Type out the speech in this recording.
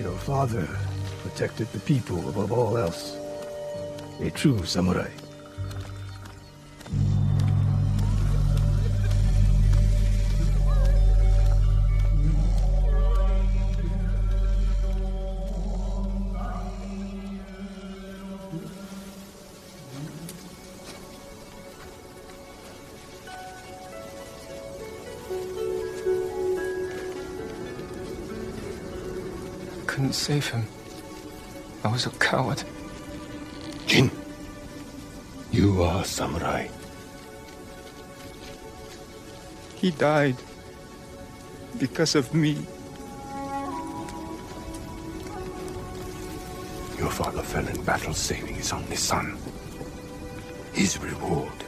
Your father protected the people above all else. A true samurai. Couldn't save him. I was a coward. Jin, you are a samurai. He died because of me. Your father fell in battle saving his only son. His reward